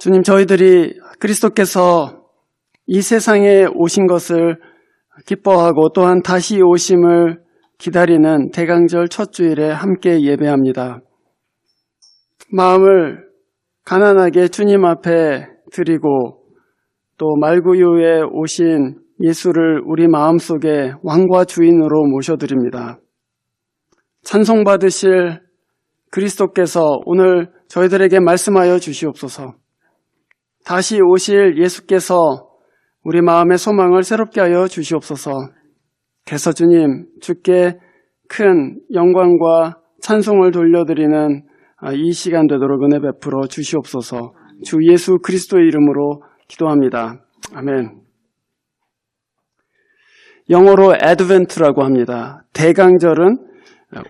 주님, 저희들이 그리스도께서 이 세상에 오신 것을 기뻐하고 또한 다시 오심을 기다리는 대강절 첫 주일에 함께 예배합니다. 마음을 가난하게 주님 앞에 드리고 또 말구유에 오신 예수를 우리 마음속에 왕과 주인으로 모셔드립니다. 찬송받으실 그리스도께서 오늘 저희들에게 말씀하여 주시옵소서. 다시 오실 예수께서 우리 마음의 소망을 새롭게 하여 주시옵소서. 그래서 주님, 주께 큰 영광과 찬송을 돌려드리는 이 시간 되도록 은혜 베풀어 주시옵소서. 주 예수 그리스도의 이름으로 기도합니다. 아멘. 영어로 advent라고 합니다. 대강절은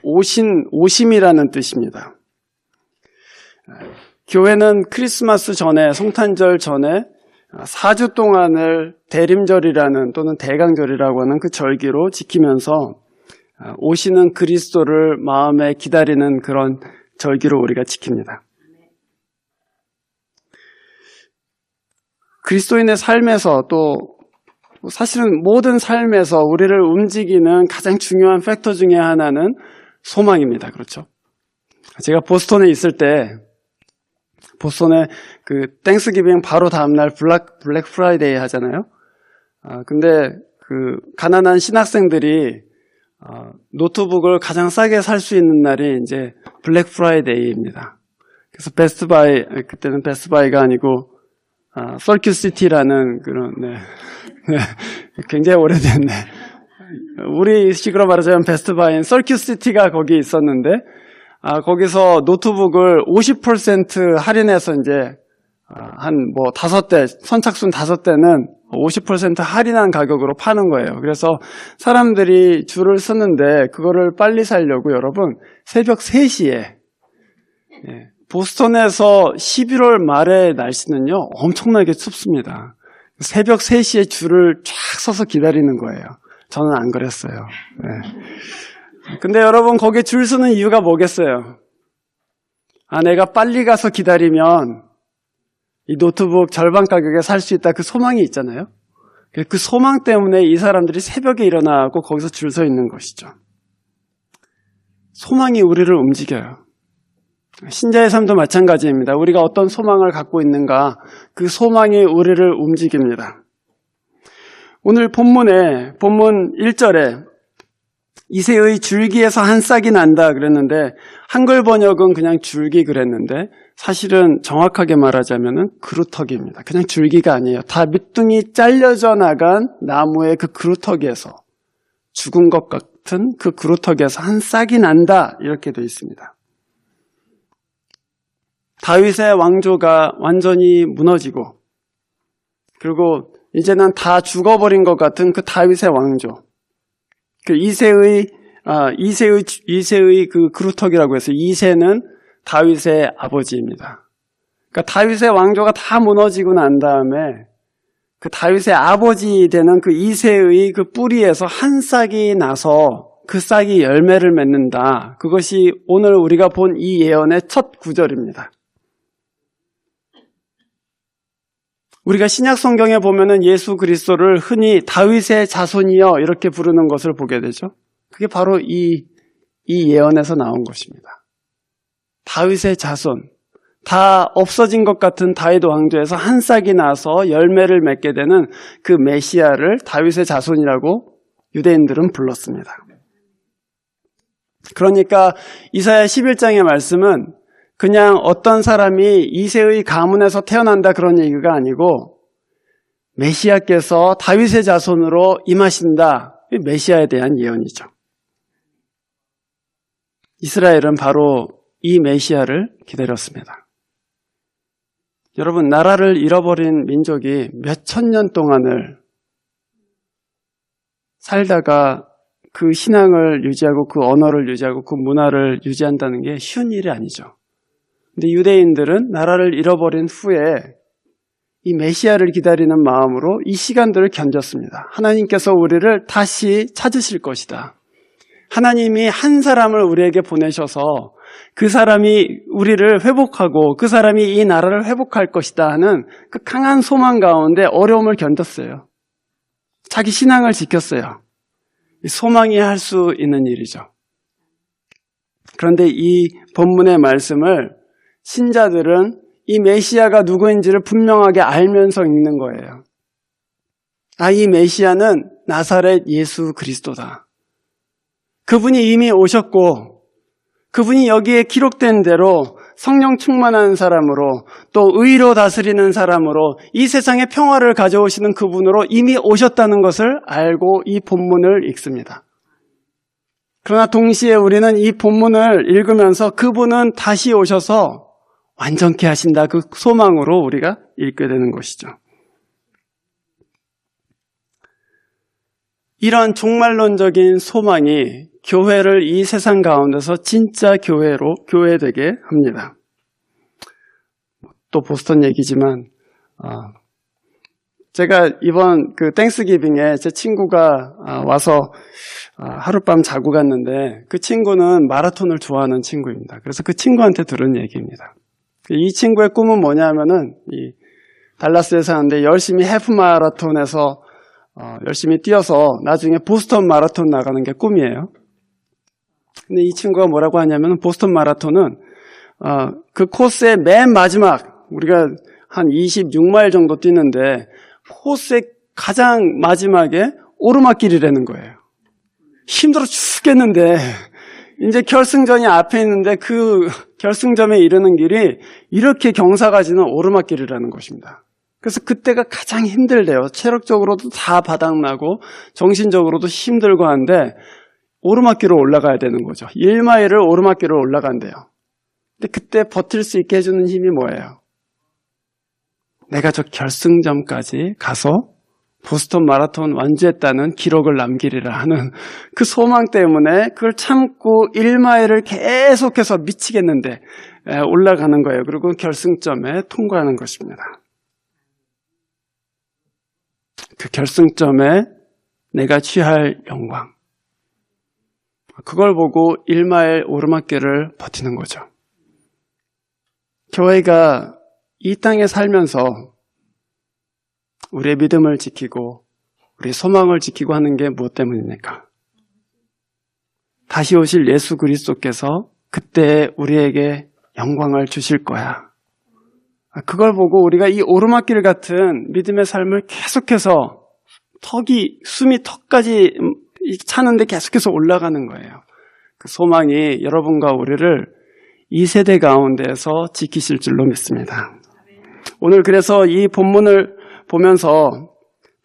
오심이라는 뜻입니다. 교회는 크리스마스 전에, 성탄절 전에 4주 동안을 대림절이라는 또는 대강절이라고 하는 그 절기로 지키면서 오시는 그리스도를 마음에 기다리는 그런 절기로 우리가 지킵니다. 그리스도인의 삶에서 또 사실은 모든 삶에서 우리를 움직이는 가장 중요한 팩터 중에 하나는 소망입니다. 그렇죠? 제가 보스턴에 있을 때 보스턴에 그 땡스기빙 바로 다음날 블랙 프라이데이 하잖아요. 근데 그 가난한 신학생들이 노트북을 가장 싸게 살 수 있는 날이 이제 블랙 프라이데이입니다. 그래서 베스트바이, 그때는 베스트바이가 아니고 서큐시티라는 그런 굉장히 오래됐네. 우리 식으로 말하자면 베스트바이인 서큐시티가 거기 있었는데 거기서 노트북을 50% 할인해서 이제 한 뭐 5대, 선착순 5대는 50% 할인한 가격으로 파는 거예요. 그래서 사람들이 줄을 서는데 그거를 빨리 사려고 여러분 새벽 3시에 보스턴에서 11월 말의 날씨는요 엄청나게 춥습니다. 새벽 3시에 줄을 쫙 서서 기다리는 거예요. 저는 안 그랬어요. 근데 여러분 거기에 줄 서는 이유가 뭐겠어요? 내가 빨리 가서 기다리면 이 노트북 절반 가격에 살 수 있다, 그 소망이 있잖아요. 그 소망 때문에 이 사람들이 새벽에 일어나고 거기서 줄 서 있는 것이죠. 소망이 우리를 움직여요. 신자의 삶도 마찬가지입니다. 우리가 어떤 소망을 갖고 있는가, 그 소망이 우리를 움직입니다. 오늘 본문 1절에 이새의 줄기에서 한 싹이 난다 그랬는데 한글 번역은 그냥 줄기 그랬는데 사실은 정확하게 말하자면은 그루터기입니다. 그냥 줄기가 아니에요. 다 밑둥이 잘려져 나간 나무의 그 그루터기에서, 죽은 것 같은 그 그루터기에서 한 싹이 난다 이렇게 되어 있습니다. 다윗의 왕조가 완전히 무너지고 그리고 이제는 다 죽어버린 것 같은 그 다윗의 왕조, 그 이새의 그 그루터기라고 해서 이새는 다윗의 아버지입니다. 그러니까 다윗의 왕조가 다 무너지고 난 다음에 그 다윗의 아버지 되는 그 이새의 그 뿌리에서 한 싹이 나서 그 싹이 열매를 맺는다. 그것이 오늘 우리가 본 이 예언의 첫 구절입니다. 우리가 신약 성경에 보면은 예수 그리스도를 흔히 다윗의 자손이여 이렇게 부르는 것을 보게 되죠. 그게 바로 이 예언에서 나온 것입니다. 다윗의 자손, 다 없어진 것 같은 다윗 왕조에서 한 싹이 나서 열매를 맺게 되는 그 메시아를 다윗의 자손이라고 유대인들은 불렀습니다. 그러니까 이사야 11장의 말씀은 그냥 어떤 사람이 이새의 가문에서 태어난다 그런 얘기가 아니고 메시아께서 다윗의 자손으로 임하신다. 메시아에 대한 예언이죠. 이스라엘은 바로 이 메시아를 기다렸습니다. 여러분, 나라를 잃어버린 민족이 몇천 년 동안을 살다가 그 신앙을 유지하고 그 언어를 유지하고 그 문화를 유지한다는 게 쉬운 일이 아니죠. 근데 유대인들은 나라를 잃어버린 후에 이 메시아를 기다리는 마음으로 이 시간들을 견뎠습니다. 하나님께서 우리를 다시 찾으실 것이다. 하나님이 한 사람을 우리에게 보내셔서 그 사람이 우리를 회복하고 그 사람이 이 나라를 회복할 것이다 하는 그 강한 소망 가운데 어려움을 견뎠어요. 자기 신앙을 지켰어요. 소망이 할 수 있는 일이죠. 그런데 이 본문의 말씀을 신자들은 이 메시아가 누구인지를 분명하게 알면서 읽는 거예요. 이 메시아는 나사렛 예수 그리스도다. 그분이 이미 오셨고 그분이 여기에 기록된 대로 성령 충만한 사람으로 또 의로 다스리는 사람으로 이 세상에 평화를 가져오시는 그분으로 이미 오셨다는 것을 알고 이 본문을 읽습니다. 그러나 동시에 우리는 이 본문을 읽으면서 그분은 다시 오셔서 완전케 하신다 그 소망으로 우리가 읽게 되는 것이죠. 이런 종말론적인 소망이 교회를 이 세상 가운데서 진짜 교회되게 합니다. 또 보스턴 얘기지만 제가 이번 그 땡스기빙에 제 친구가 와서 하룻밤 자고 갔는데 그 친구는 마라톤을 좋아하는 친구입니다. 그래서 그 친구한테 들은 얘기입니다. 이 친구의 꿈은 뭐냐면은 이 달라스에 사는데 열심히 해프 마라톤에서 열심히 뛰어서 나중에 보스턴 마라톤 나가는 게 꿈이에요. 근데 이 친구가 뭐라고 하냐면 보스턴 마라톤은 그 코스의 맨 마지막 우리가 한 26마일 정도 뛰는데 코스의 가장 마지막에 오르막길이라는 거예요. 힘들어 죽겠는데 이제 결승전이 앞에 있는데 그 결승점에 이르는 길이 이렇게 경사가 지는 오르막길이라는 것입니다. 그래서 그때가 가장 힘들대요. 체력적으로도 다 바닥나고 정신적으로도 힘들고 한데 오르막길을 올라가야 되는 거죠. 1마일을 오르막길을 올라간대요. 근데 그때 버틸 수 있게 해주는 힘이 뭐예요? 내가 저 결승점까지 가서 보스턴 마라톤 완주했다는 기록을 남기리라 하는 그 소망 때문에 그걸 참고 1마일을 계속해서 미치겠는데 올라가는 거예요. 그리고 결승점에 통과하는 것입니다. 그 결승점에 내가 취할 영광. 그걸 보고 1마일 오르막길을 버티는 거죠. 교회가 이 땅에 살면서 우리의 믿음을 지키고 우리의 소망을 지키고 하는 게 무엇 때문입니까? 다시 오실 예수 그리스도께서 그때 우리에게 영광을 주실 거야. 그걸 보고 우리가 이 오르막길 같은 믿음의 삶을 계속해서 숨이 턱까지 차는데 계속해서 올라가는 거예요. 그 소망이 여러분과 우리를 이 세대 가운데에서 지키실 줄로 믿습니다. 오늘 그래서 이 본문을 보면서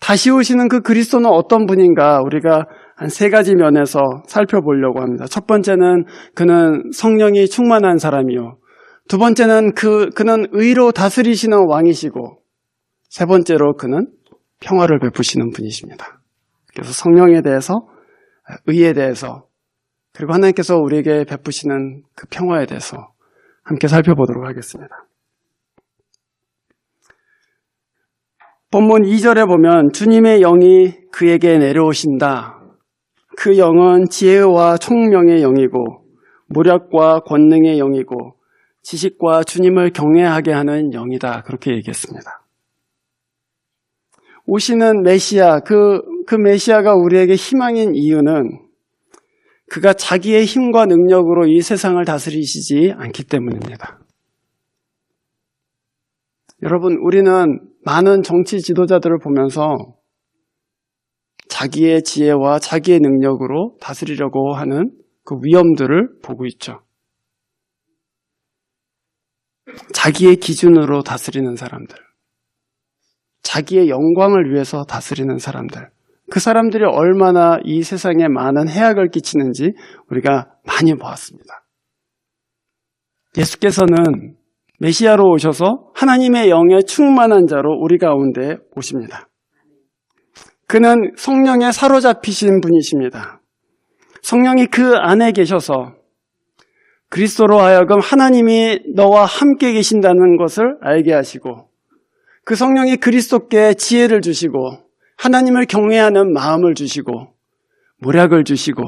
다시 오시는 그 그리스도는 어떤 분인가 우리가 한 3가지 면에서 살펴보려고 합니다. 첫 번째는 그는 성령이 충만한 사람이요. 두 번째는 그는 의로 다스리시는 왕이시고 세 번째로 그는 평화를 베푸시는 분이십니다. 그래서 성령에 대해서 의에 대해서 그리고 하나님께서 우리에게 베푸시는 그 평화에 대해서 함께 살펴보도록 하겠습니다. 본문 2절에 보면 주님의 영이 그에게 내려오신다. 그 영은 지혜와 총명의 영이고 모략과 권능의 영이고 지식과 주님을 경외하게 하는 영이다. 그렇게 얘기했습니다. 오시는 메시아, 그 메시아가 우리에게 희망인 이유는 그가 자기의 힘과 능력으로 이 세상을 다스리시지 않기 때문입니다. 여러분, 우리는 많은 정치 지도자들을 보면서 자기의 지혜와 자기의 능력으로 다스리려고 하는 그 위험들을 보고 있죠. 자기의 기준으로 다스리는 사람들, 자기의 영광을 위해서 다스리는 사람들, 그 사람들이 얼마나 이 세상에 많은 해악을 끼치는지 우리가 많이 보았습니다. 예수께서는 메시아로 오셔서 하나님의 영에 충만한 자로 우리 가운데 오십니다. 그는 성령에 사로잡히신 분이십니다. 성령이 그 안에 계셔서 그리스도로 하여금 하나님이 너와 함께 계신다는 것을 알게 하시고 그 성령이 그리스도께 지혜를 주시고 하나님을 경외하는 마음을 주시고 모략을 주시고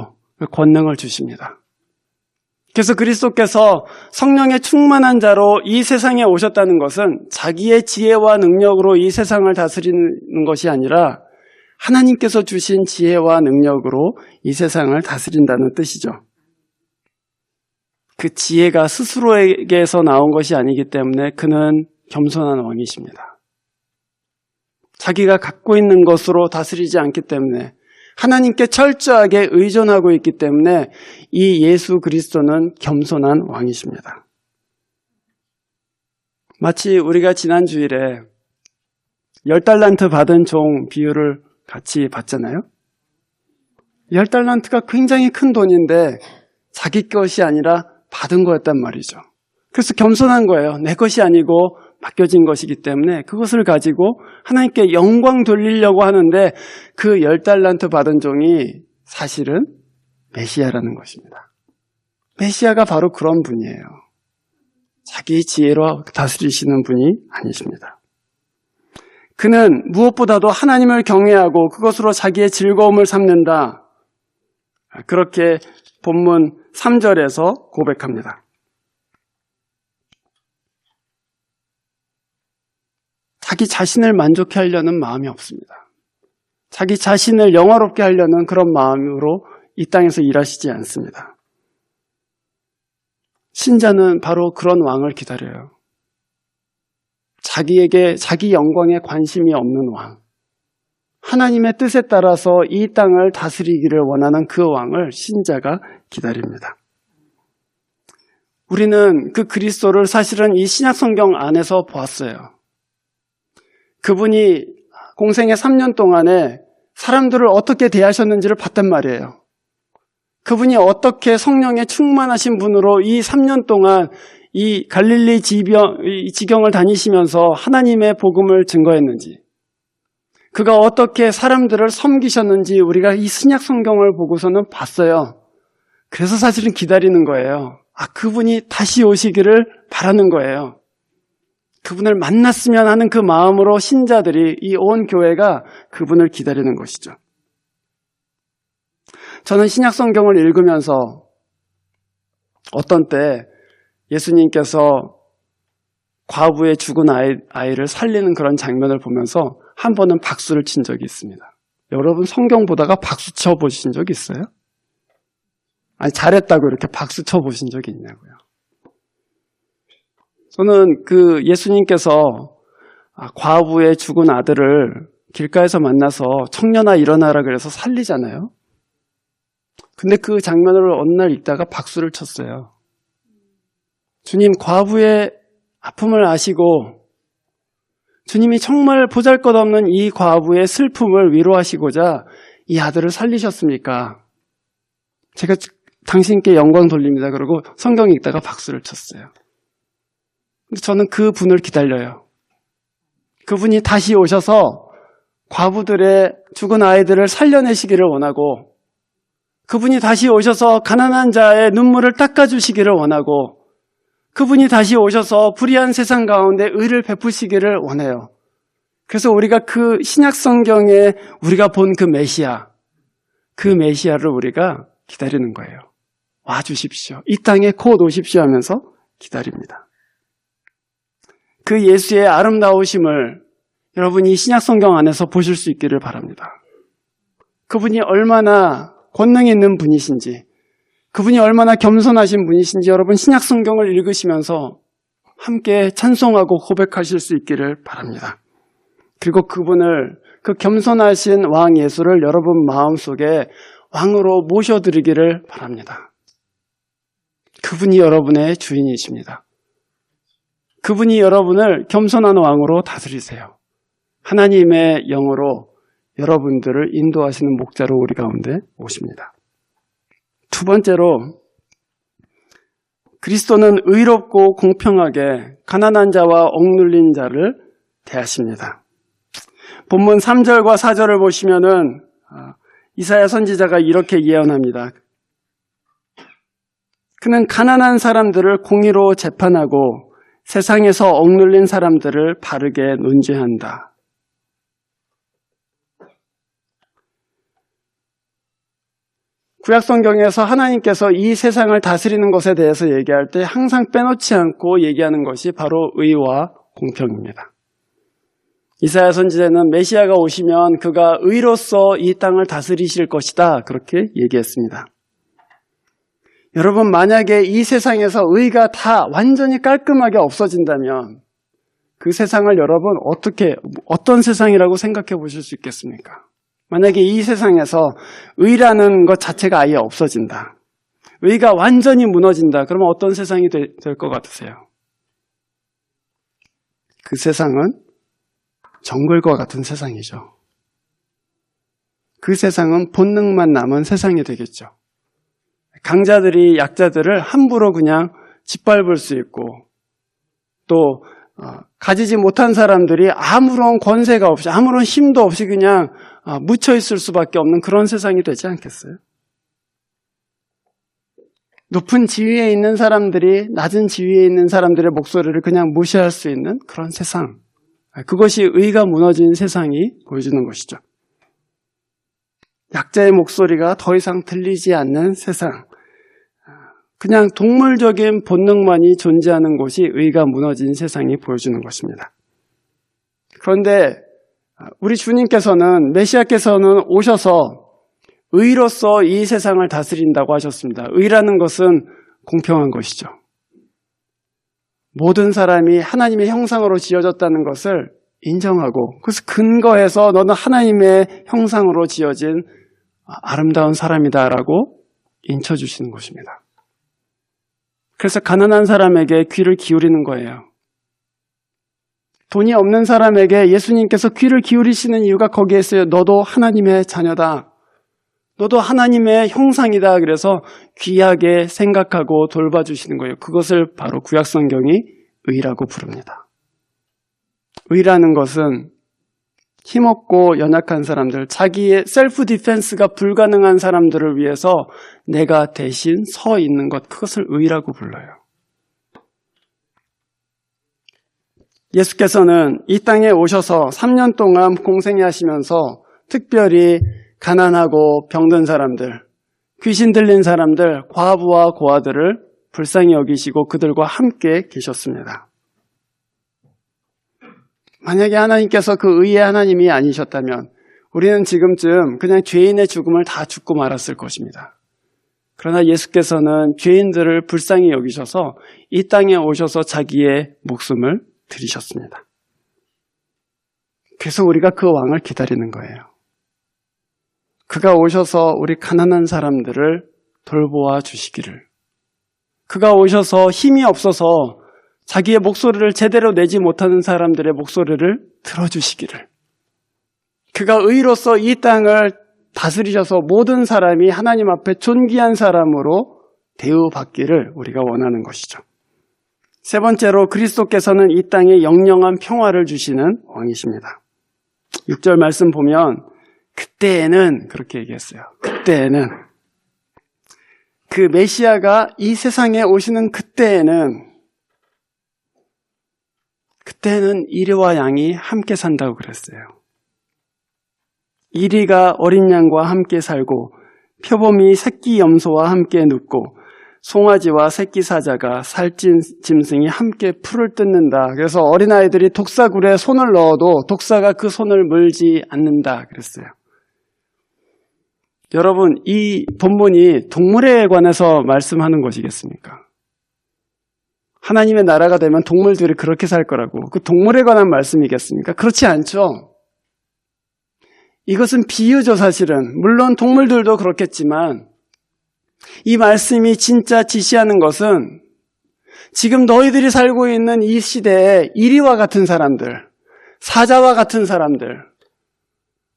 권능을 주십니다. 그래서 그리스도께서 성령의 충만한 자로 이 세상에 오셨다는 것은 자기의 지혜와 능력으로 이 세상을 다스리는 것이 아니라 하나님께서 주신 지혜와 능력으로 이 세상을 다스린다는 뜻이죠. 그 지혜가 스스로에게서 나온 것이 아니기 때문에 그는 겸손한 왕이십니다. 자기가 갖고 있는 것으로 다스리지 않기 때문에 하나님께 철저하게 의존하고 있기 때문에 이 예수 그리스도는 겸손한 왕이십니다. 마치 우리가 지난 주일에 10달란트 받은 종 비유를 같이 봤잖아요. 10달란트가 굉장히 큰 돈인데 자기 것이 아니라 받은 거였단 말이죠. 그래서 겸손한 거예요. 내 것이 아니고 맡겨진 것이기 때문에 그것을 가지고 하나님께 영광 돌리려고 하는데 그 10달란트 받은 종이 사실은 메시아라는 것입니다. 메시아가 바로 그런 분이에요. 자기 지혜로 다스리시는 분이 아니십니다. 그는 무엇보다도 하나님을 경외하고 그것으로 자기의 즐거움을 삼는다. 그렇게 본문 3절에서 고백합니다. 자기 자신을 만족해 하려는 마음이 없습니다. 자기 자신을 영화롭게 하려는 그런 마음으로 이 땅에서 일하시지 않습니다. 신자는 바로 그런 왕을 기다려요. 자기에게 자기 영광에 관심이 없는 왕. 하나님의 뜻에 따라서 이 땅을 다스리기를 원하는 그 왕을 신자가 기다립니다. 우리는 그 그리스도를 사실은 이 신약 성경 안에서 보았어요. 그분이 공생의 3년 동안에 사람들을 어떻게 대하셨는지를 봤단 말이에요. 그분이 어떻게 성령에 충만하신 분으로 이 3년 동안 이 갈릴리 지경을 다니시면서 하나님의 복음을 증거했는지, 그가 어떻게 사람들을 섬기셨는지 우리가 이 신약 성경을 보고서는 봤어요. 그래서 사실은 기다리는 거예요. 그분이 다시 오시기를 바라는 거예요. 그분을 만났으면 하는 그 마음으로 신자들이, 이 온 교회가 그분을 기다리는 것이죠. 저는 신약 성경을 읽으면서 어떤 때 예수님께서 과부의 죽은 아이를 살리는 그런 장면을 보면서 한 번은 박수를 친 적이 있습니다. 여러분 성경 보다가 박수 쳐 보신 적 있어요? 잘했다고 이렇게 박수 쳐 보신 적이 있냐고요. 저는 그 예수님께서 과부의 죽은 아들을 길가에서 만나서 청년아 일어나라 그래서 살리잖아요. 근데 그 장면을 어느 날 읽다가 박수를 쳤어요. 주님, 과부의 아픔을 아시고 주님이 정말 보잘것없는 이 과부의 슬픔을 위로하시고자 이 아들을 살리셨습니까? 제가 당신께 영광 돌립니다. 그러고 성경 읽다가 박수를 쳤어요. 근데 저는 그 분을 기다려요. 그분이 다시 오셔서 과부들의 죽은 아이들을 살려내시기를 원하고, 그분이 다시 오셔서 가난한 자의 눈물을 닦아주시기를 원하고, 그분이 다시 오셔서 불의한 세상 가운데 의를 베푸시기를 원해요. 그래서 우리가 그 신약 성경에 우리가 본 그 메시아, 그 메시아를 우리가 기다리는 거예요. 와주십시오. 이 땅에 곧 오십시오 하면서 기다립니다. 그 예수의 아름다우심을 여러분이 신약 성경 안에서 보실 수 있기를 바랍니다. 그분이 얼마나 권능 있는 분이신지, 그분이 얼마나 겸손하신 분이신지 여러분 신약 성경을 읽으시면서 함께 찬송하고 고백하실 수 있기를 바랍니다. 그리고 그분을, 그 겸손하신 왕 예수를 여러분 마음속에 왕으로 모셔드리기를 바랍니다. 그분이 여러분의 주인이십니다. 그분이 여러분을 겸손한 왕으로 다스리세요. 하나님의 영으로 여러분들을 인도하시는 목자로 우리 가운데 오십니다. 두 번째로, 그리스도는 의롭고 공평하게 가난한 자와 억눌린 자를 대하십니다. 본문 3절과 4절을 보시면은 이사야 선지자가 이렇게 예언합니다. 그는 가난한 사람들을 공의로 재판하고 세상에서 억눌린 사람들을 바르게 논죄한다. 구약성경에서 하나님께서 이 세상을 다스리는 것에 대해서 얘기할 때 항상 빼놓지 않고 얘기하는 것이 바로 의와 공평입니다. 이사야 선지자는 메시아가 오시면 그가 의로서 이 땅을 다스리실 것이다, 그렇게 얘기했습니다. 여러분, 만약에 이 세상에서 의가 다 완전히 깔끔하게 없어진다면 그 세상을 여러분 어떤 세상이라고 생각해 보실 수 있겠습니까? 만약에 이 세상에서 의라는 것 자체가 아예 없어진다, 의가 완전히 무너진다, 그러면 어떤 세상이 될 것 같으세요? 그 세상은 정글과 같은 세상이죠. 그 세상은 본능만 남은 세상이 되겠죠. 강자들이 약자들을 함부로 그냥 짓밟을 수 있고, 또 가지지 못한 사람들이 아무런 권세가 없이, 아무런 힘도 없이 그냥 묻혀 있을 수밖에 없는 그런 세상이 되지 않겠어요? 높은 지위에 있는 사람들이 낮은 지위에 있는 사람들의 목소리를 그냥 무시할 수 있는 그런 세상, 그것이 의가 무너진 세상이 보여주는 것이죠. 약자의 목소리가 더 이상 들리지 않는 세상, 그냥 동물적인 본능만이 존재하는 곳이 의가 무너진 세상이 보여주는 것입니다. 그런데 우리 주님께서는, 메시아께서는 오셔서 의로서 이 세상을 다스린다고 하셨습니다. 의라는 것은 공평한 것이죠. 모든 사람이 하나님의 형상으로 지어졌다는 것을 인정하고, 그것을 근거해서 너는 하나님의 형상으로 지어진 아름다운 사람이다라고 인쳐주시는 것입니다. 그래서 가난한 사람에게 귀를 기울이는 거예요. 돈이 없는 사람에게 예수님께서 귀를 기울이시는 이유가 거기에 있어요. 너도 하나님의 자녀다, 너도 하나님의 형상이다. 그래서 귀하게 생각하고 돌봐주시는 거예요. 그것을 바로 구약성경이 의라고 부릅니다. 의라는 것은 힘없고 연약한 사람들, 자기의 셀프 디펜스가 불가능한 사람들을 위해서 내가 대신 서 있는 것, 그것을 의라고 불러요. 예수께서는 이 땅에 오셔서 3년 동안 공생애 하시면서 특별히 가난하고 병든 사람들, 귀신 들린 사람들, 과부와 고아들을 불쌍히 여기시고 그들과 함께 계셨습니다. 만약에 하나님께서 그 의의 하나님이 아니셨다면 우리는 지금쯤 그냥 죄인의 죽음을 다 죽고 말았을 것입니다. 그러나 예수께서는 죄인들을 불쌍히 여기셔서 이 땅에 오셔서 자기의 목숨을 드리셨습니다. 그래서 우리가 그 왕을 기다리는 거예요. 그가 오셔서 우리 가난한 사람들을 돌보아 주시기를, 그가 오셔서 힘이 없어서 자기의 목소리를 제대로 내지 못하는 사람들의 목소리를 들어주시기를, 그가 의로서 이 땅을 다스리셔서 모든 사람이 하나님 앞에 존귀한 사람으로 대우받기를 우리가 원하는 것이죠. 세 번째로, 그리스도께서는 이 땅에 영영한 평화를 주시는 왕이십니다. 6절 말씀 보면 그때에는, 그렇게 얘기했어요. 그때에는, 그 메시아가 이 세상에 오시는 그때에는 이리와 양이 함께 산다고 그랬어요. 이리가 어린 양과 함께 살고 표범이 새끼 염소와 함께 눕고 송아지와 새끼 사자가 살찐 짐승이 함께 풀을 뜯는다. 그래서 어린아이들이 독사굴에 손을 넣어도 독사가 그 손을 물지 않는다 그랬어요. 여러분, 이 본문이 동물에 관해서 말씀하는 것이겠습니까? 하나님의 나라가 되면 동물들이 그렇게 살 거라고, 그 동물에 관한 말씀이겠습니까? 그렇지 않죠. 이것은 비유죠, 사실은. 물론 동물들도 그렇겠지만 이 말씀이 진짜 지시하는 것은 지금 너희들이 살고 있는 이 시대에 이리와 같은 사람들, 사자와 같은 사람들,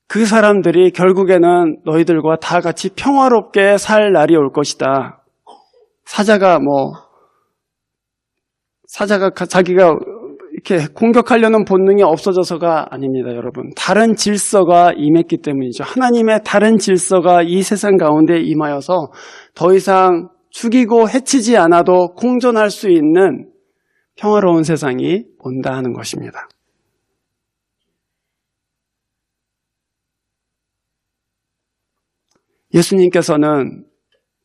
그 사람들이 결국에는 너희들과 다 같이 평화롭게 살 날이 올 것이다. 사자가 자기가 이렇게 공격하려는 본능이 없어져서가 아닙니다, 여러분. 다른 질서가 임했기 때문이죠. 하나님의 다른 질서가 이 세상 가운데 임하여서 더 이상 죽이고 해치지 않아도 공존할 수 있는 평화로운 세상이 온다 하는 것입니다. 예수님께서는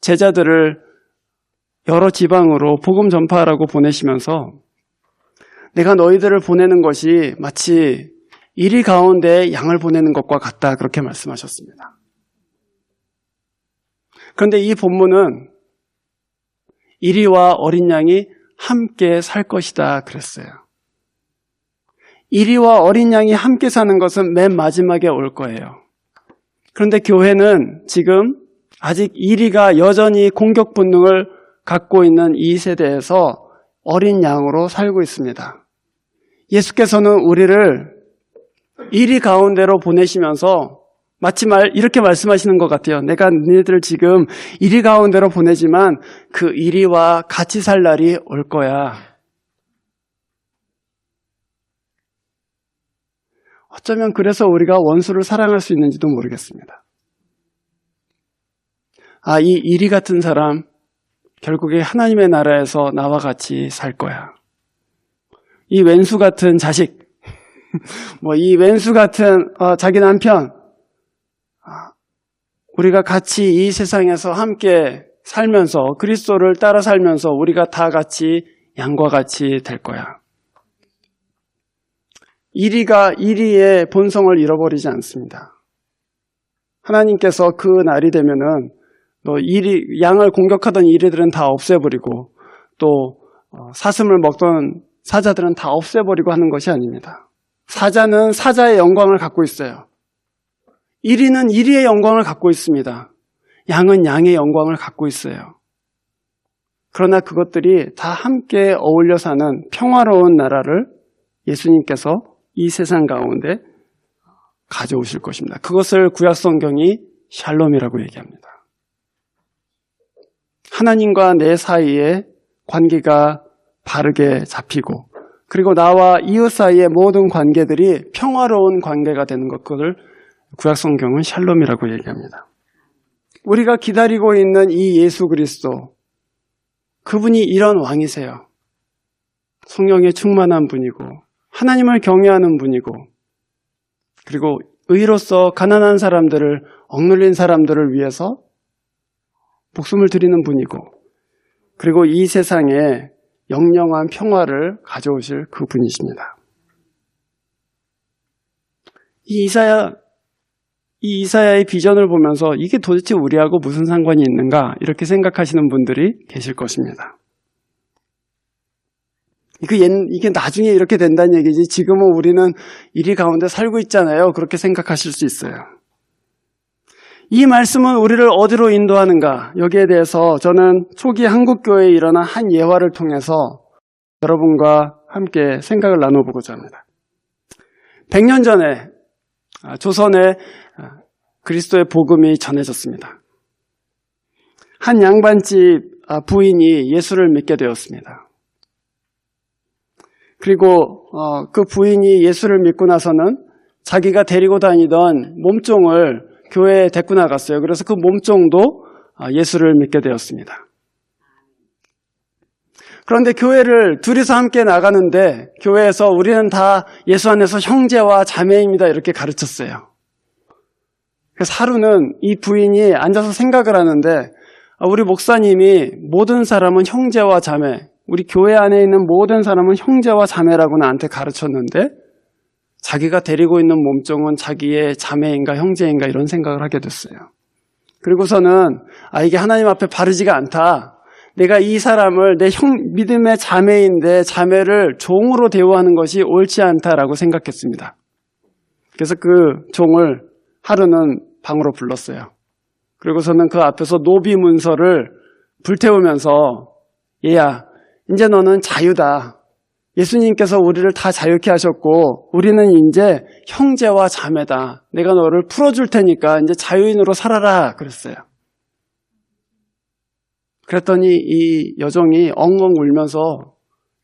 제자들을 여러 지방으로 복음 전파하라고 보내시면서 내가 너희들을 보내는 것이 마치 이리 가운데 양을 보내는 것과 같다 그렇게 말씀하셨습니다. 그런데 이 본문은 이리와 어린 양이 함께 살 것이다 그랬어요. 이리와 어린 양이 함께 사는 것은 맨 마지막에 올 거예요. 그런데 교회는 지금 아직 이리가 여전히 공격 본능을 갖고 있는 이 세대에서 어린 양으로 살고 있습니다. 예수께서는 우리를 이리 가운데로 보내시면서 마치 이렇게 말씀하시는 것 같아요. 내가 너희들 지금 이리 가운데로 보내지만 그 이리와 같이 살 날이 올 거야. 어쩌면 그래서 우리가 원수를 사랑할 수 있는지도 모르겠습니다. 이 이리 같은 사람 결국에 하나님의 나라에서 나와 같이 살 거야. 이 왼수 같은 자식, 이 왼수 같은 자기 남편, 우리가 같이 이 세상에서 함께 살면서 그리스도를 따라 살면서 우리가 다 같이 양과 같이 될 거야. 이리가 이리의 본성을 잃어버리지 않습니다. 하나님께서 그 날이 되면은 양을 공격하던 이리들은 다 없애버리고 또 사슴을 먹던 사자들은 다 없애버리고 하는 것이 아닙니다. 사자는 사자의 영광을 갖고 있어요. 이리는 이리의 영광을 갖고 있습니다. 양은 양의 영광을 갖고 있어요. 그러나 그것들이 다 함께 어울려 사는 평화로운 나라를 예수님께서 이 세상 가운데 가져오실 것입니다. 그것을 구약성경이 샬롬이라고 얘기합니다. 하나님과 내 사이에 관계가 바르게 잡히고 그리고 나와 이웃 사이의 모든 관계들이 평화로운 관계가 되는 것, 그걸 구약성경은 샬롬이라고 얘기합니다. 우리가 기다리고 있는 이 예수 그리스도, 그분이 이런 왕이세요. 성령에 충만한 분이고 하나님을 경외하는 분이고 그리고 의로서 가난한 사람들을, 억눌린 사람들을 위해서 목숨을 드리는 분이고 그리고 이 세상에 영영한 평화를 가져오실 그 분이십니다. 이 이사야의 비전을 보면서 이게 도대체 우리하고 무슨 상관이 있는가 이렇게 생각하시는 분들이 계실 것입니다. 이게 나중에 이렇게 된다는 얘기지 지금은 우리는 이리 가운데 살고 있잖아요. 그렇게 생각하실 수 있어요. 이 말씀은 우리를 어디로 인도하는가? 여기에 대해서 저는 초기 한국교회에 일어난 한 예화를 통해서 여러분과 함께 생각을 나눠보고자 합니다. 100년 전에 조선에 그리스도의 복음이 전해졌습니다. 한 양반집 부인이 예수를 믿게 되었습니다. 그리고 그 부인이 예수를 믿고 나서는 자기가 데리고 다니던 몸종을 교회에 데리고 나갔어요. 그래서 그 몸종도 예수를 믿게 되었습니다. 그런데 교회를 둘이서 함께 나가는데 교회에서 우리는 다 예수 안에서 형제와 자매입니다 이렇게 가르쳤어요. 그래서 하루는 이 부인이 앉아서 생각을 하는데 우리 목사님이 모든 사람은 형제와 자매, 우리 교회 안에 있는 모든 사람은 형제와 자매라고 나한테 가르쳤는데 자기가 데리고 있는 몸종은 자기의 자매인가 형제인가 이런 생각을 하게 됐어요. 그리고서는 이게 하나님 앞에 바르지가 않다. 내가 이 사람을 내 믿음의 자매인데 자매를 종으로 대우하는 것이 옳지 않다라고 생각했습니다. 그래서 그 종을 하루는 방으로 불렀어요. 그리고서는 그 앞에서 노비 문서를 불태우면서 얘야, 이제 너는 자유다. 예수님께서 우리를 다 자유케 하셨고 우리는 이제 형제와 자매다. 내가 너를 풀어줄 테니까 이제 자유인으로 살아라 그랬어요. 그랬더니 이 여종이 엉엉 울면서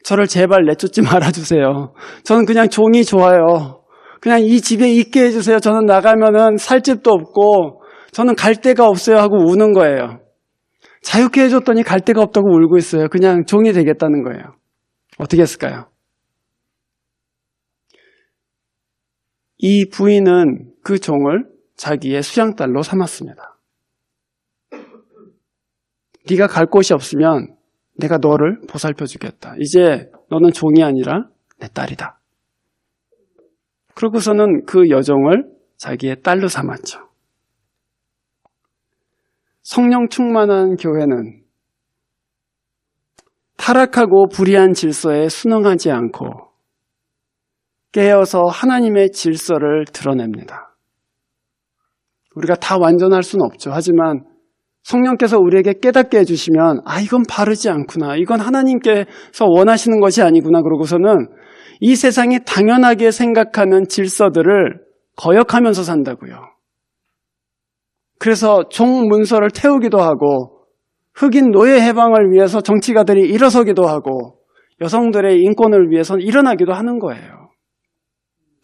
저를 제발 내쫓지 말아주세요. 저는 그냥 종이 좋아요. 그냥 이 집에 있게 해주세요. 저는 나가면은 살 집도 없고 저는 갈 데가 없어요 하고 우는 거예요. 자유케 해줬더니 갈 데가 없다고 울고 있어요. 그냥 종이 되겠다는 거예요. 어떻게 했을까요? 이 부인은 그 종을 자기의 수양딸로 삼았습니다. 네가 갈 곳이 없으면 내가 너를 보살펴 주겠다. 이제 너는 종이 아니라 내 딸이다. 그러고서는 그 여종을 자기의 딸로 삼았죠. 성령 충만한 교회는 타락하고 불의한 질서에 순응하지 않고 깨어서 하나님의 질서를 드러냅니다. 우리가 다 완전할 수는 없죠. 하지만 성령께서 우리에게 깨닫게 해주시면 이건 바르지 않구나. 이건 하나님께서 원하시는 것이 아니구나. 그러고서는 이 세상이 당연하게 생각하는 질서들을 거역하면서 산다고요. 그래서 종 문서를 태우기도 하고 흑인 노예 해방을 위해서 정치가들이 일어서기도 하고 여성들의 인권을 위해서 일어나기도 하는 거예요.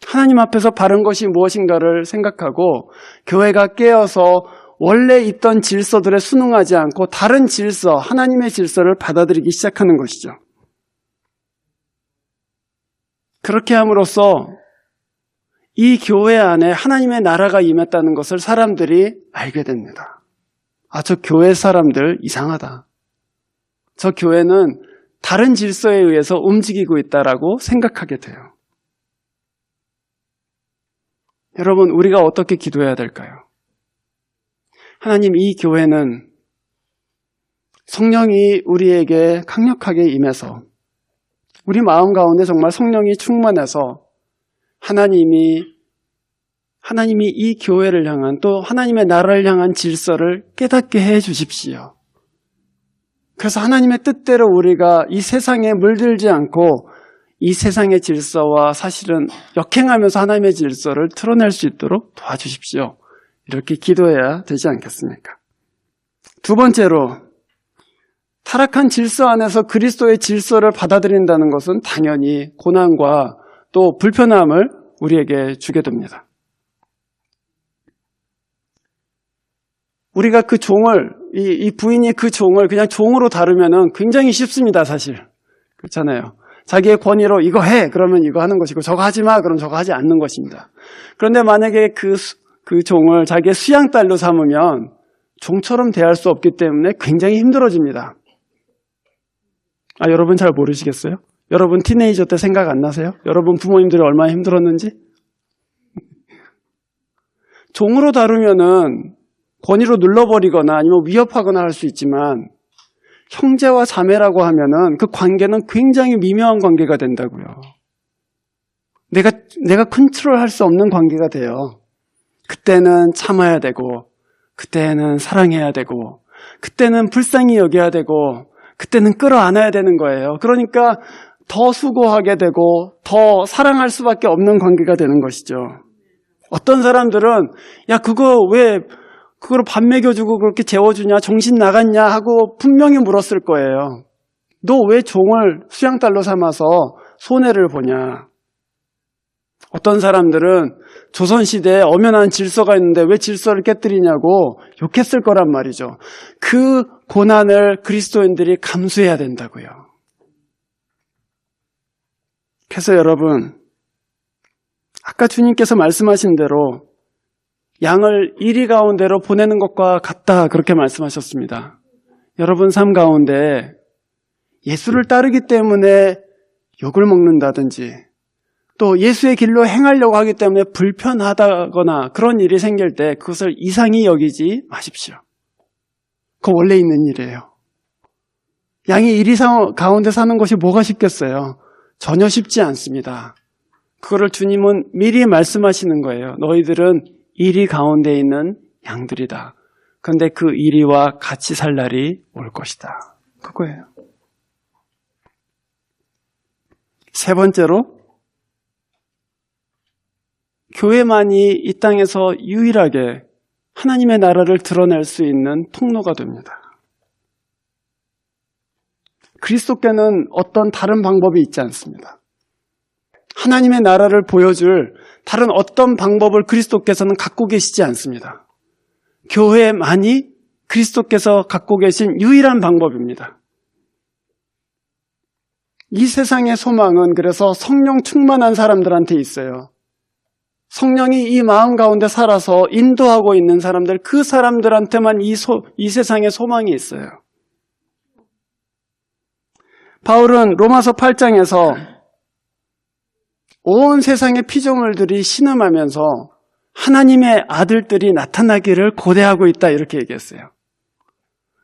하나님 앞에서 바른 것이 무엇인가를 생각하고 교회가 깨어서 원래 있던 질서들에 순응하지 않고 다른 질서, 하나님의 질서를 받아들이기 시작하는 것이죠. 그렇게 함으로써 이 교회 안에 하나님의 나라가 임했다는 것을 사람들이 알게 됩니다. 저 교회 사람들 이상하다. 저 교회는 다른 질서에 의해서 움직이고 있다라고 생각하게 돼요. 여러분, 우리가 어떻게 기도해야 될까요? 하나님, 이 교회는 성령이 우리에게 강력하게 임해서 우리 마음 가운데 정말 성령이 충만해서 하나님이 이 교회를 향한 또 하나님의 나라를 향한 질서를 깨닫게 해 주십시오. 그래서 하나님의 뜻대로 우리가 이 세상에 물들지 않고 이 세상의 질서와 사실은 역행하면서 하나님의 질서를 드러낼 수 있도록 도와주십시오. 이렇게 기도해야 되지 않겠습니까? 두 번째로, 타락한 질서 안에서 그리스도의 질서를 받아들인다는 것은 당연히 고난과 또 불편함을 우리에게 주게 됩니다. 우리가 그 종을, 이 부인이 그 종을 그냥 종으로 다루면은 굉장히 쉽습니다, 사실. 그렇잖아요. 자기의 권위로 이거 해! 그러면 이거 하는 것이고, 저거 하지 마! 그럼 저거 하지 않는 것입니다. 그런데 만약에 그 종을 자기의 수양딸로 삼으면 종처럼 대할 수 없기 때문에 굉장히 힘들어집니다. 여러분 잘 모르시겠어요? 여러분 티네이저 때 생각 안 나세요? 여러분 부모님들이 얼마나 힘들었는지? 종으로 다루면은 권위로 눌러버리거나 아니면 위협하거나 할 수 있지만 형제와 자매라고 하면은 그 관계는 굉장히 미묘한 관계가 된다고요. 내가 컨트롤할 수 없는 관계가 돼요. 그때는 참아야 되고, 그때는 사랑해야 되고, 그때는 불쌍히 여겨야 되고, 그때는 끌어안아야 되는 거예요. 그러니까 더 수고하게 되고 더 사랑할 수밖에 없는 관계가 되는 것이죠. 어떤 사람들은 그걸 밥 먹여주고 그렇게 재워주냐, 정신 나갔냐 하고 분명히 물었을 거예요. 너 왜 종을 수양딸로 삼아서 손해를 보냐? 어떤 사람들은 조선시대에 엄연한 질서가 있는데 왜 질서를 깨뜨리냐고 욕했을 거란 말이죠. 그 고난을 그리스도인들이 감수해야 된다고요. 그래서 여러분, 아까 주님께서 말씀하신 대로 양을 이리 가운데로 보내는 것과 같다, 그렇게 말씀하셨습니다. 여러분 삶 가운데 예수를 따르기 때문에 욕을 먹는다든지 또 예수의 길로 행하려고 하기 때문에 불편하다거나 그런 일이 생길 때 그것을 이상히 여기지 마십시오. 그거 원래 있는 일이에요. 양이 이리 가운데 사는 것이 뭐가 쉽겠어요? 전혀 쉽지 않습니다. 그거를 주님은 미리 말씀하시는 거예요. 너희들은 이리 가운데 있는 양들이다. 그런데 그 이리와 같이 살 날이 올 것이다. 그거예요. 세 번째로, 교회만이 이 땅에서 유일하게 하나님의 나라를 드러낼 수 있는 통로가 됩니다. 그리스도께는 어떤 다른 방법이 있지 않습니다. 하나님의 나라를 보여줄 다른 어떤 방법을 그리스도께서는 갖고 계시지 않습니다. 교회만이 그리스도께서 갖고 계신 유일한 방법입니다. 이 세상의 소망은 그래서 성령 충만한 사람들한테 있어요. 성령이 이 마음 가운데 살아서 인도하고 있는 사람들, 그 사람들한테만 이 세상의 소망이 있어요. 바울은 로마서 8장에서 온 세상의 피조물들이 신음하면서 하나님의 아들들이 나타나기를 고대하고 있다 이렇게 얘기했어요.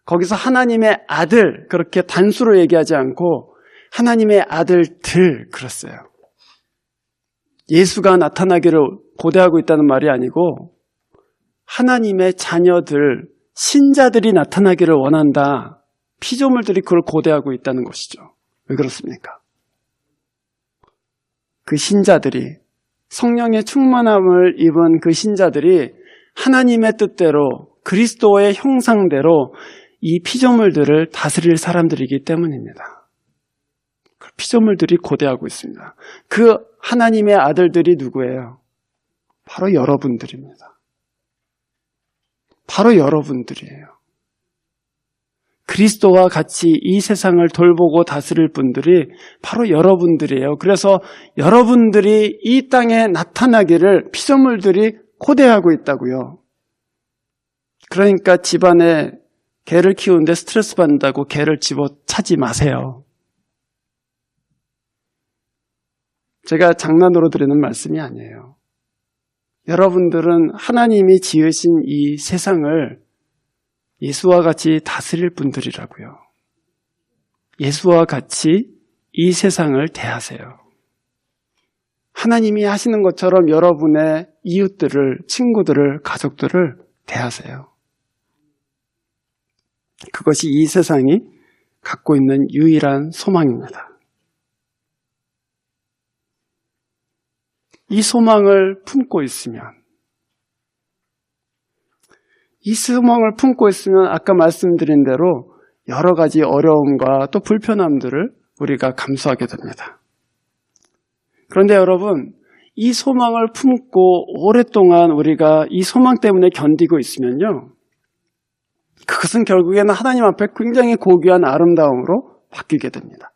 거기서 하나님의 아들 그렇게 단수로 얘기하지 않고 하나님의 아들들 그랬어요. 예수가 나타나기를 고대하고 있다는 말이 아니고 하나님의 자녀들, 신자들이 나타나기를 원한다. 피조물들이 그걸 고대하고 있다는 것이죠. 왜 그렇습니까? 그 신자들이 성령의 충만함을 입은 그 신자들이 하나님의 뜻대로 그리스도의 형상대로 이 피조물들을 다스릴 사람들이기 때문입니다. 그 피조물들이 고대하고 있습니다. 그 하나님의 아들들이 누구예요? 바로 여러분들입니다. 바로 여러분들이에요. 그리스도와 같이 이 세상을 돌보고 다스릴 분들이 바로 여러분들이에요. 그래서 여러분들이 이 땅에 나타나기를 피조물들이 고대하고 있다고요. 그러니까 집안에 개를 키우는데 스트레스 받는다고 개를 집어차지 마세요. 제가 장난으로 드리는 말씀이 아니에요. 여러분들은 하나님이 지으신 이 세상을 예수와 같이 다스릴 분들이라고요. 예수와 같이 이 세상을 대하세요. 하나님이 하시는 것처럼 여러분의 이웃들을, 친구들을, 가족들을 대하세요. 그것이 이 세상이 갖고 있는 유일한 소망입니다. 이 소망을 품고 있으면 아까 말씀드린 대로 여러 가지 어려움과 또 불편함들을 우리가 감수하게 됩니다. 그런데 여러분, 이 소망을 품고 오랫동안 우리가 이 소망 때문에 견디고 있으면요, 그것은 결국에는 하나님 앞에 굉장히 고귀한 아름다움으로 바뀌게 됩니다.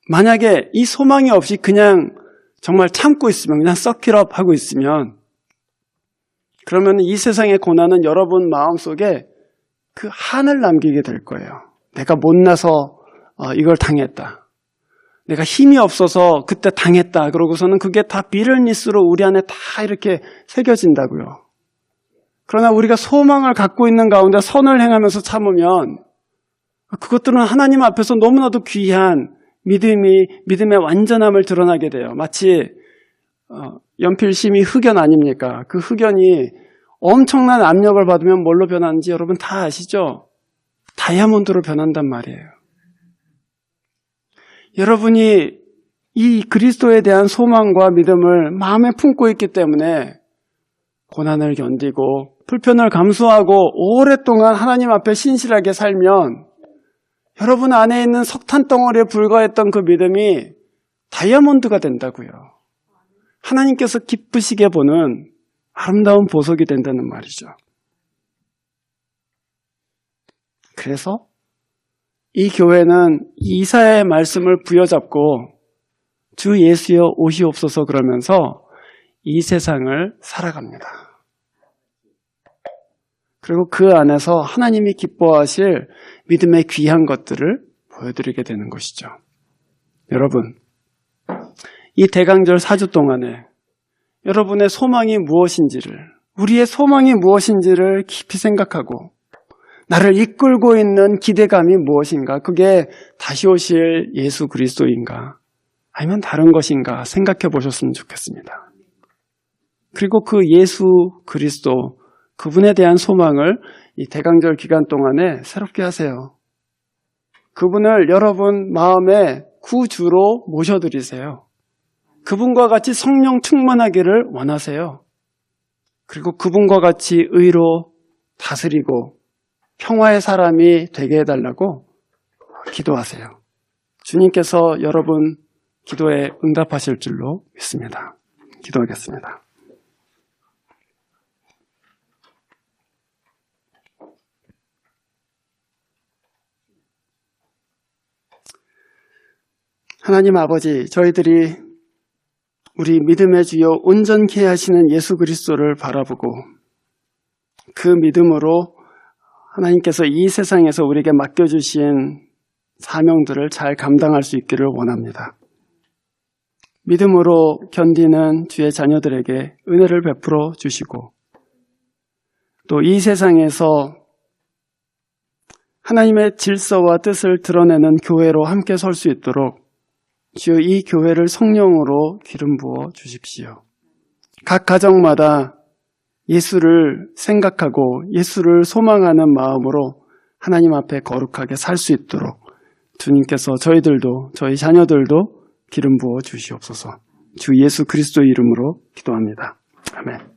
만약에 이 소망이 없이 그냥 정말 참고 있으면, 그냥 썩힐업 하고 있으면, 그러면 이 세상의 고난은 여러분 마음속에 그 한을 남기게 될 거예요. 내가 못나서 이걸 당했다. 내가 힘이 없어서 그때 당했다. 그러고서는 그게 다 비를니스로 우리 안에 다 이렇게 새겨진다고요. 그러나 우리가 소망을 갖고 있는 가운데 선을 행하면서 참으면 그것들은 하나님 앞에서 너무나도 귀한 믿음의 완전함을 드러나게 돼요. 마치 연필심이 흑연 아닙니까? 그 흑연이 엄청난 압력을 받으면 뭘로 변하는지 여러분 다 아시죠? 다이아몬드로 변한단 말이에요. 여러분이 이 그리스도에 대한 소망과 믿음을 마음에 품고 있기 때문에 고난을 견디고 불편을 감수하고 오랫동안 하나님 앞에 신실하게 살면 여러분 안에 있는 석탄 덩어리에 불과했던 그 믿음이 다이아몬드가 된다고요. 하나님께서 기쁘시게 보는 아름다운 보석이 된다는 말이죠. 그래서 이 교회는 이사야의 말씀을 부여잡고 주 예수여 오시옵소서 그러면서 이 세상을 살아갑니다. 그리고 그 안에서 하나님이 기뻐하실 믿음의 귀한 것들을 보여드리게 되는 것이죠. 여러분, 이 대강절 4주 동안에 여러분의 소망이 무엇인지를, 우리의 소망이 무엇인지를 깊이 생각하고 나를 이끌고 있는 기대감이 무엇인가, 그게 다시 오실 예수 그리스도인가 아니면 다른 것인가 생각해 보셨으면 좋겠습니다. 그리고 그 예수 그리스도, 그분에 대한 소망을 이 대강절 기간 동안에 새롭게 하세요. 그분을 여러분 마음에 구주로 모셔드리세요. 그분과 같이 성령 충만하기를 원하세요. 그리고 그분과 같이 의로 다스리고 평화의 사람이 되게 해달라고 기도하세요. 주님께서 여러분 기도에 응답하실 줄로 믿습니다. 기도하겠습니다. 하나님 아버지, 저희들이 우리 믿음의 주여 온전케 하시는 예수 그리스도를 바라보고 그 믿음으로 하나님께서 이 세상에서 우리에게 맡겨주신 사명들을 잘 감당할 수 있기를 원합니다. 믿음으로 견디는 주의 자녀들에게 은혜를 베풀어 주시고 또 이 세상에서 하나님의 질서와 뜻을 드러내는 교회로 함께 설 수 있도록 주여 이 교회를 성령으로 기름 부어 주십시오. 각 가정마다 예수를 생각하고 예수를 소망하는 마음으로 하나님 앞에 거룩하게 살 수 있도록 주님께서 저희들도 저희 자녀들도 기름 부어 주시옵소서. 주 예수 그리스도의 이름으로 기도합니다. 아멘.